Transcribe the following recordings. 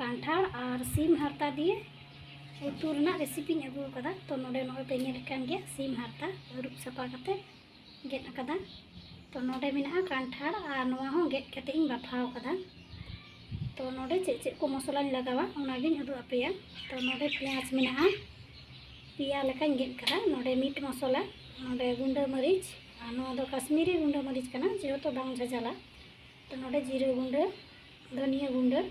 कांठाड़ और सीम हारता दिए उतू रेसिपी अगू कदा। तो नोडे नोय पे नेल कान गया सीम हारता अरुप सफा कते गेट कदा। तो नोडे मेना कांठाड़ और नोवा हो गेट कते इन बाफाव कदा। तो नोडे चे को मसला लगावा उनागिन अदु अपेया। तो नोडे प्याज मेना पिया लेकान गेट कदा। नोडे मीट मसला नोडे गुंडा मरीच और नोवा दो कश्मीरी गुंडा मरीच कना जेहेतु बांग झजाला। तो नोडे जीरा गुंडा धनिया गुंडा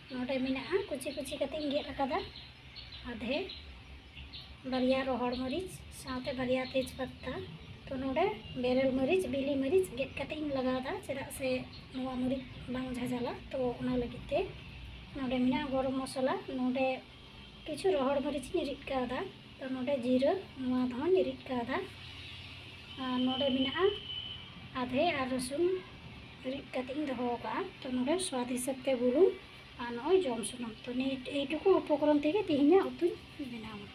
नोडे मेना कुची कुची कते गेट कदा। आधे बारिया रोहड़ मरीच साथे बारिया तेजपत्ता। तो नोडे बेरल मरीच बिली मरीच गेट कते लगादा चेदा से नोवा मरीच बांग झजाला। तो ओना लगिते नोडे मेना गरम मसला नोडे किछु रोहड़ मरीच रिद कादा। तो नोडे जीरा नोवा दो रिद कादा। नोडे मेना आधे और रसुन रिद कते दहो का। तो नोडे स्वाद हिसाब ते बुलुंग और नय जम सुनुम। तो एटुकु उपकरण तेगे तेहेना उतु बनावा।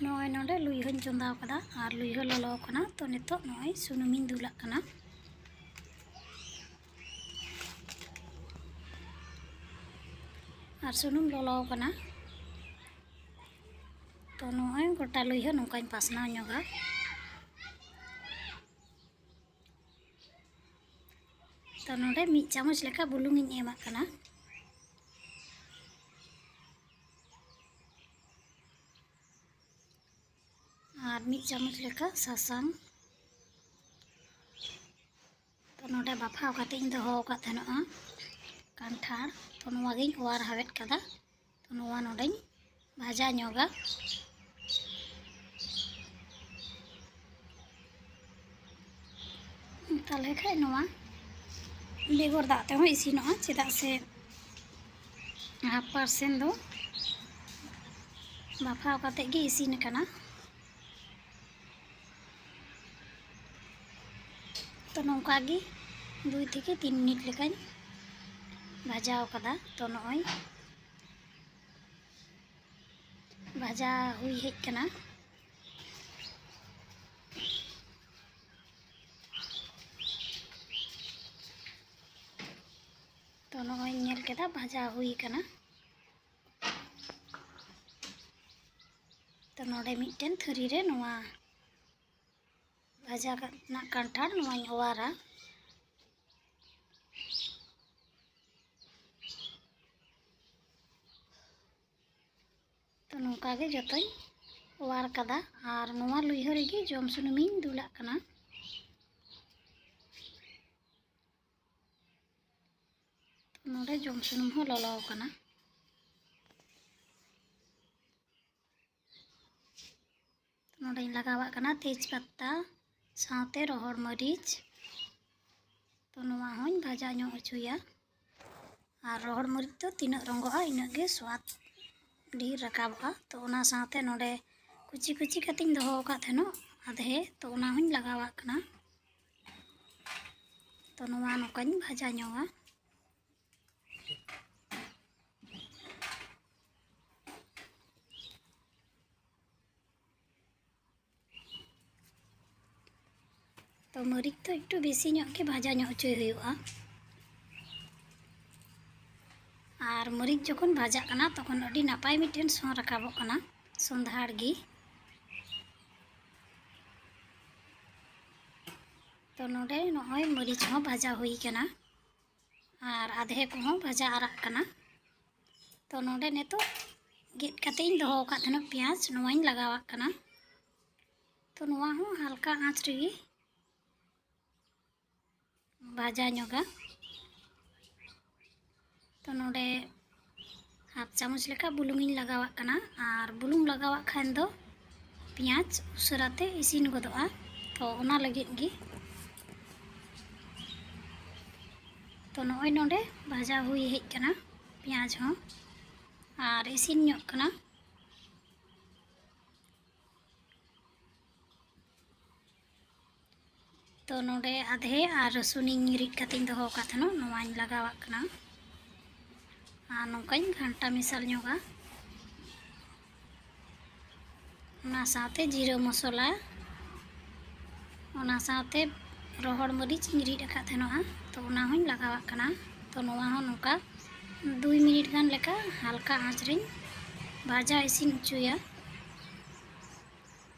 नय नोडे लुइहन चंदाव कदा और लुइह ललो कना। तो नितो नय सुनुमिन दुला कना। और सुनुम ललो कना। तो नय गोटा लुइह नोकाइन पासनाव नोगा। तो नोडे मिड चामच लेका बुलुंग इन एमा कना। और मिड चामच लेका सासांग। तो नोडे बाफाव कते इन दहो का थनोआ कांठाड़। तो नोवा गिन ओवार हावेट कदा। तो नोवा नोडे भाजा नोगा। ताले खाय नोवा बेगर दाग ते हो इसिनोआ चेदा से 1/2% दो बाफाव कते गे इसिन कना। तो नौका गे 2 থেকে 3 मिनट लेकान भाजाव कदा। तो नय भाजा हुई हेज कना। तो नय नेल केदा भाजा हुई कना। तो नोडे मिटन थरी रे नोवा भाजा ना कांठाड़ नोवाई ओवारा। तो नौका गे जतोई ओवार कदा और नोवा लुइह रेगे जम सुनुमिन दुला कना। तो नोडे जम सुनुम हो ललो कना। नोडे लगावा कना तेजपत्ता साथे रोहड़ मरीच। तो नोवा हों भाजा नो अचुया। और रोहड़ मरीच तो तीना रंगोआ इना गे स्वाद ढेर रकाबा। तो ओना साथे नोडे कुची कुची कते दहो का थनो आधे। तो ओना हों लगावा कना। तो नोवा नोकान भाजा नोगा। तो मरीच तो एकटू बेसी ᱧᱚᱜ के भाजा ᱧᱚᱜ ᱦᱚᱪᱚᱭ हुयुआ। और मरीच जखन भाजा कना तखन अडी नापाय मिटन सो राकाबो कना संधाड़ गी। तो नोडे नय मरीच हो भाजा हुई कना और आधे को हो भाजा आराग कना। तो नोडे नेतो गेट कते इन दहो का थनो प्याज नोवाइन लगावा कना। तो नोवा हो हल्का आँच रेगी भाजा नोगा। तो नोडे 1/2 चामच लेका बुलुंग लगावा कना। और बुलुंग लगावा खान दो पियाज उसराते इसिन गोदोआ। तो ओना लगित गी। तो नय नोडे भाजा हुई हेज कना पियाज हो और इसिन ᱧᱚᱜ कना। तो नोडे आधे और रसुन रिद कते दहो का थनो नोवाइन लगावा कना। और नौकाइन घंटा मिसाल ᱧᱚᱜᱟ। ओना साथे जीरा मसला ओना साथे रोहड़ मरीच रिद अका थनोआ। तो ओना हों लगावा कना। तो नोवा हो नौका 2 मिनट गान लेका हल्का आँच रे भाजा इसिन होचुया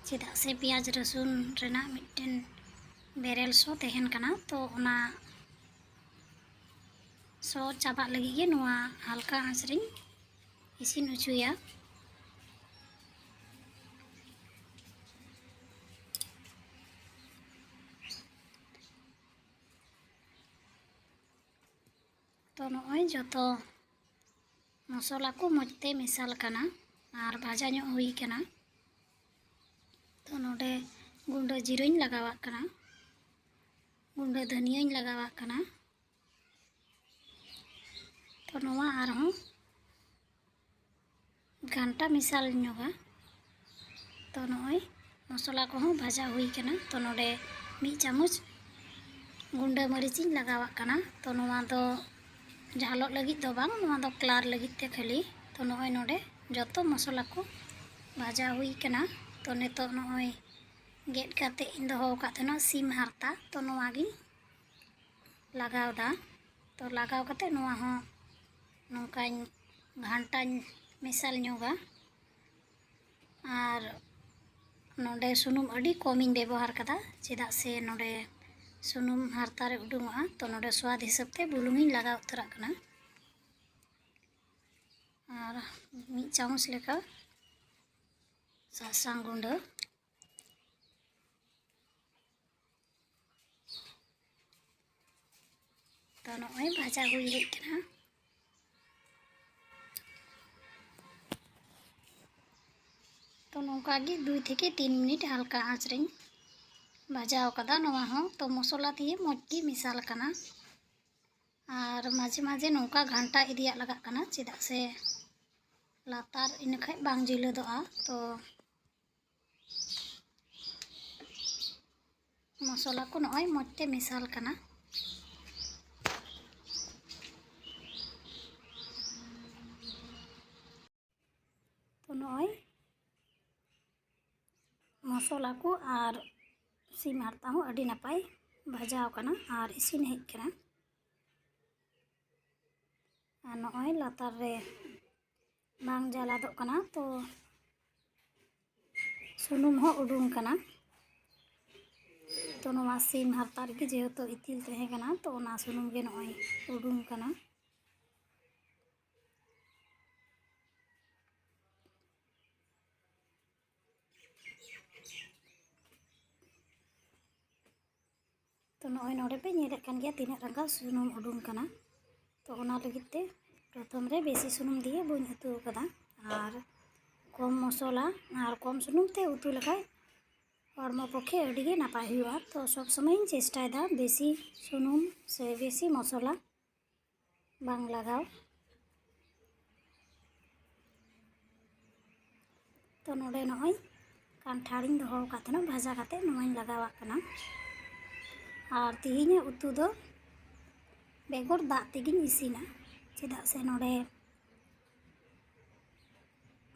चेदा से प्याज रसुन रेना मिट्टन बेरेल सो तहन कना तो ओना सो चाबा लगी गे नोआ हल्का आँच रे इसिन होचुया तो नॉय जतो मसला को मजते मिसाल कना और भाजा ᱧᱚᱜ हुई कना तो नोडे गुंडा जीरोñ लगावा कना गुंडा धनियाñ लगावा कना तो नोवा आरहों घंटा मिसाल ᱧᱚᱜᱟ तो नॉय मसला को भाजा हुई कना तो नोडे 1 चामच गुंडा मरीचिñ लगावा कना तो नोवा दो झालोग लगित दो बांग नोवा दो कलर लगित ते खाली तो नॉय नोडे जतो मसला को भाजा हुई कना तो नेतो नॉय गेट काते इन दो का थनो सीम हारता तो नोवा गी लगाव दा तो लगाव काते नोवा हो नोकाñ घंटाñ मिसाल ᱧᱚᱜᱟ और नोडे सुनुम अडी कमिñ व्यवहार कदा चेदा से नोडे सुनुम हारता रे उडुंगआ तो नोडे स्वाद हिसाब ते बुलुंगिñ लगाव उतरा कना और 1 चामच लेका सासांग गुंडा तो नॉय भाजा हुई हेज कना तो नौका गे 2 থেকে 3 मिनट हल्का आँच रे भाजाव कदा नोवा हो तो मसला दिए मज गे मिसाल कना और माझे माझे नौका घंटा इदिया लगा कना चेदा से लातार इनखाय बांग जिलदोआ तो मसला को नॉय मजते मिसाल कना तो नॉय मसला को और सीम हारता हो अडी नापाय भाजाव कना और इसिन हेज कना और नॉय लातार रे बांग जालादो कना तो सुनुम हो उडुंग कना तो नोवा सीम हारता रे जेहेतु इतिल तहे कना तो ओना सुनुम गे नॉय उडुंग कना तो नॉय नोडे पे नेले कान गया तीना रंगा सुनुम उडुंग कना तो ओना लगित ते प्रथम रे बेसी सुनुम दिए बन उतु कदा और कम मसला और कम सुनुम ते उतु लखाय हड़मो पक्षे अडिगे नापाय हुआ तो सब समय चेष्टायदा बेसी सुनुम से बेसी मसला बांग लगाव तो नोडे नॉय कांठाड़िñ दोहो काथनो भाजा काते नोवाñ लगावा कना और तिहिña उतु दो बेगर दाग तेगिñ इसिना चेदा से नोडे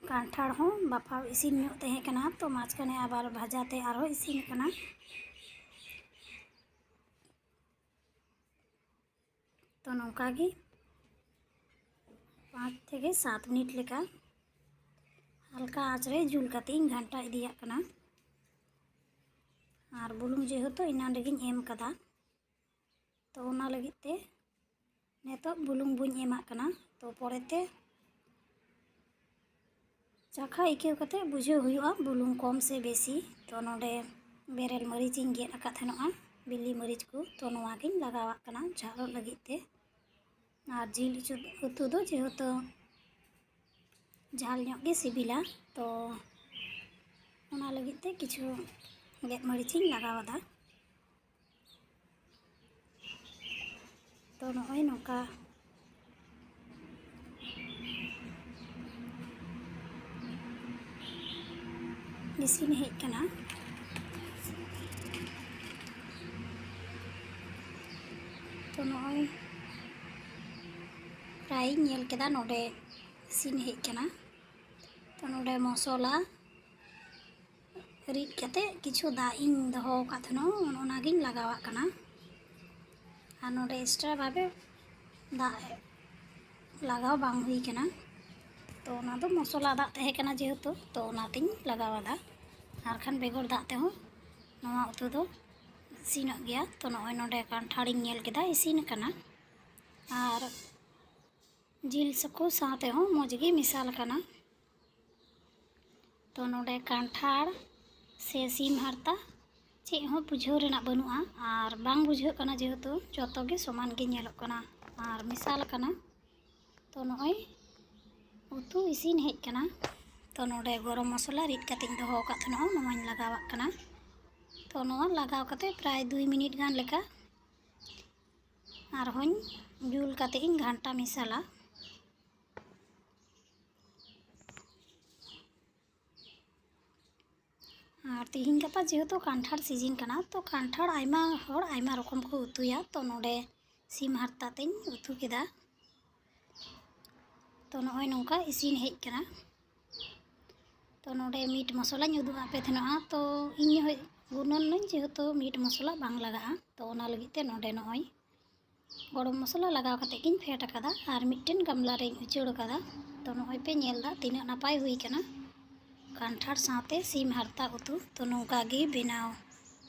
कांठाड़ हो बाफाव इसिन ᱧᱚᱜ तहे कना तो माझखाने आबार भाजाते आरो इसिन कना तो नौका गे 5 থেকে 7 मिनट लेका हल्का आँच रे जुल कातेñ घंटा इदिया कना और बुलुंग जेहेतु इनान रेगिñ एम कदा तो ओना लगित ते नेतो बुलुंग बुñ एमा कना तो परेते चाखा इकेव कते बुझे हुआ बुलुंग कम से बेसी तो नोडे बेरेल मरीचिñ गेद अका थेनोआ बिल्ली मरीच को तो नोवा गिñ लगावा कना झालो लगित ते और जिल उतु दो जेहेतु झाल ᱧᱚᱜ गे सिबिला तो ओना लगित ते किछु गेद मरीचिñ लगावदा तो नॉय नौका इसिन हेज कना तो नॉय प्राय नेल केदा नोडे इसिन हेज कना तो नोडे मसला रीड कते किछु दाग इन दोहो का थनो ओना गिñ लगावा कना और नोडे एक्स्ट्रा भावे दाग लगाव बांग हुई कना तो ओना दो मसला दाग तहे कना जेहेतु तो ओनातिन लगावादा आर खान बेगर दाग तेहो नवा उतु दो इसिनोग गया तो नॉय नोडे कांठाड़िन नेल केदा इसिन कना आर जिल सको साथे हो मौजगी मिसाल कना तो नोडे कांठाड़ से सीम हारता चेक हो बुझाव रेना बनुआ आर बांग बुझाव कना जेहेतु जतो गे समान गे नेलोग कना आर मिसाल कना तो नॉय उतु इसिन हेज कना तो नोडे गरम मसला रिद कतिन दोहो कात नो नवाइन लगावाक कना तो नवा लगाव कते प्राय 2 मिनिट गान लेका आर होइन जुल कते इन घंटा मिसाला और तिहिन गापा जेहेतु कांठाड़ सीजन कना तो कांठाड़ आयमा हर आयमा रकम को उतुया तो नोडे सीम हारता तिन उतु केदा तो नॉय नोंका इसिन हेज कना तो नोडे मीट मसला उदू आपे थेनोआ तो इन गुनन नई जेहेतु मीट मसला बांग लगा तो ओना लगिते नोडे नॉय गरम मसला लगाव कते गिन फेट कदा आर मिटन गामला रे उचड़ कदा तो नॉय पे नेलदा तिना नापाय हुई कना कांठाड़ साथे सीम हारता उतु तो नौका गे बनाव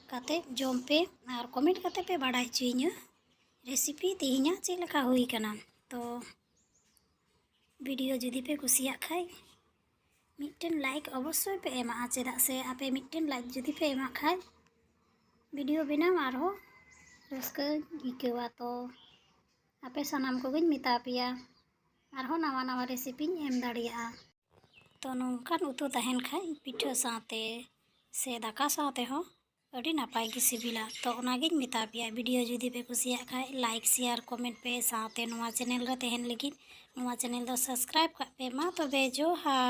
कते जम पे और कमेंट कते पे बाड़ाय चुइना रेसिपी तिहिना चे लेका हुई कना तो वीडियो जुदी पे कुसिया खाय मिटन लाइक अवश्य पे एमा चेदा से आपे मिटन लाइक जुदी पे एमा खाय वीडियो बनाव आरो रस्का इकेवा तो आपे सानाम को गई मिता पिया आरो नवा नवा रेसिपी एम दाड़िया तो नौकान उतु तहन खाय पिठा साथे से दाका साथे हो अड़ी नापाय गे सिबिला तो ओनागिन मिता पिया वीडियो जुदी पे कुसिया खाय लाइक शेयर कमेंट पे साथे नवा चैनल रे तहन लगी नवा चैनल दो सब्सक्राइब का पे मा तबे जोहार।